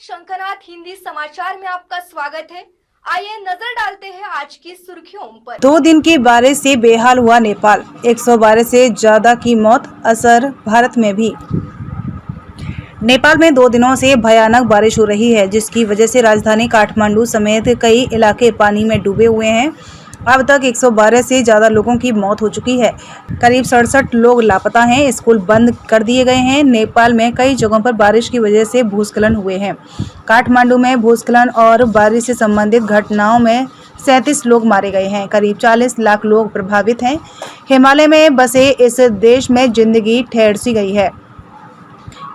शंखनाथ हिंदी समाचार में आपका स्वागत है। आइए नजर डालते हैं आज की सुर्खियों पर। 2 दिन की बारिश से बेहाल हुआ नेपाल, 112 से ज्यादा की मौत। असर भारत में भी। नेपाल में 2 दिनों से भयानक बारिश हो रही है, जिसकी वजह से राजधानी काठमांडू समेत कई इलाके पानी में डूबे हुए हैं। अब तक 112 से ज्यादा लोगों की मौत हो चुकी है। करीब 67 लोग लापता हैं। स्कूल बंद कर दिए गए हैं। नेपाल में कई जगहों पर बारिश की वजह से भूस्खलन हुए हैं। काठमांडू में भूस्खलन और बारिश से संबंधित घटनाओं में 37 लोग मारे गए हैं। करीब 40 लाख लोग प्रभावित हैं। हिमालय में बसे इस देश में जिंदगी ठहर सी गई है।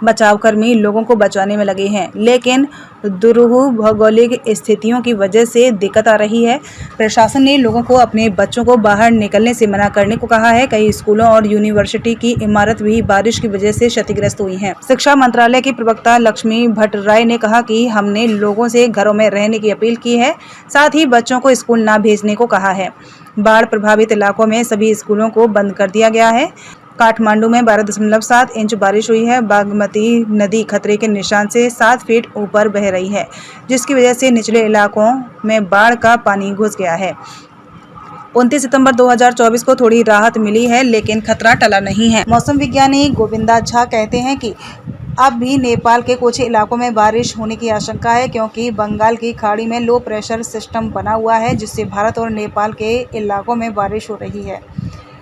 बचाव कर्मी लोगों को बचाने में लगे हैं, लेकिन दुरूह भौगोलिक स्थितियों की वजह से दिक्कत आ रही है। प्रशासन ने लोगों को अपने बच्चों को बाहर निकलने से मना करने को कहा है। कई स्कूलों और यूनिवर्सिटी की इमारत भी बारिश की वजह से क्षतिग्रस्त हुई हैं। शिक्षा मंत्रालय की प्रवक्ता लक्ष्मी भट्टराय ने कहा कि हमने लोगों से घरों में रहने की अपील की है, साथ ही बच्चों को स्कूल न भेजने को कहा है। बाढ़ प्रभावित इलाकों में सभी स्कूलों को बंद कर दिया गया है। काठमांडू में 12.7 इंच बारिश हुई है। बागमती नदी खतरे के निशान से 7 फीट ऊपर बह रही है, जिसकी वजह से निचले इलाकों में बाढ़ का पानी घुस गया है। 29 सितंबर 2024 को थोड़ी राहत मिली है, लेकिन खतरा टला नहीं है। मौसम विज्ञानी गोविंदा झा कहते हैं कि अब भी नेपाल के कुछ इलाकों में बारिश होने की आशंका है, क्योंकि बंगाल की खाड़ी में लो प्रेशर सिस्टम बना हुआ है, जिससे भारत और नेपाल के इलाकों में बारिश हो रही है।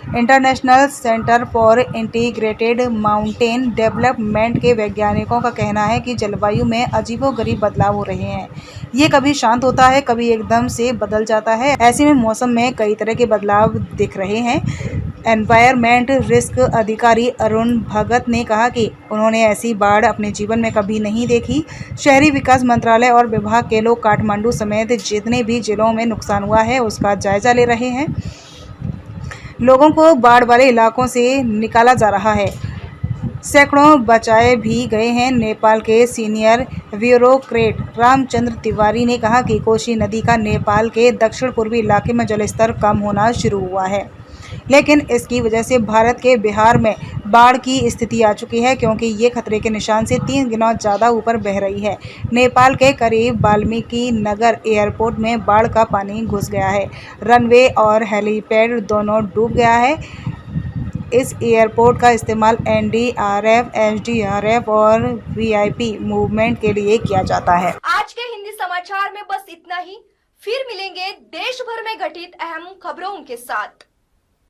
International centre for integrated mountain development के वैज्ञानिकों का कहना है कि जलवायु में अजीबोगरीब बदलाव हो रहे हैं। ये कभी शांत होता है, कभी एकदम से बदल जाता है। ऐसे में मौसम में कई तरह के बदलाव दिख रहे हैं। एनवायरमेंट रिस्क अधिकारी अरुण भगत ने कहा कि उन्होंने ऐसी बाढ़ अपने जीवन में कभी नहीं देखी। शहरी विकास मंत्रालय और विभाग के लोग काठमांडू समेत जितने भी जिलों में नुकसान हुआ है उसका जायजा ले रहे हैं। लोगों को बाढ़ वाले इलाकों से निकाला जा रहा है। सैकड़ों बचाए भी गए हैं। नेपाल के सीनियर ब्यूरोक्रेट रामचंद्र तिवारी ने कहा कि कोशी नदी का नेपाल के दक्षिण पूर्वी इलाके में जलस्तर कम होना शुरू हुआ है, लेकिन इसकी वजह से भारत के बिहार में बाढ़ की स्थिति आ चुकी है, क्योंकि ये खतरे के निशान से 3 गुना ज़्यादा ऊपर बह रही है। नेपाल के करीब वाल्मीकि नगर एयरपोर्ट में बाढ़ का पानी घुस गया है। रनवे और हेलीपैड दोनों डूब गया है। इस एयरपोर्ट का इस्तेमाल एनडीआरएफ, एसडीआरएफ और वीआईपी मूवमेंट के लिए किया जाता है। आज के हिंदी समाचार में बस इतना ही। फिर मिलेंगे देश भर में घटित अहम खबरों के साथ।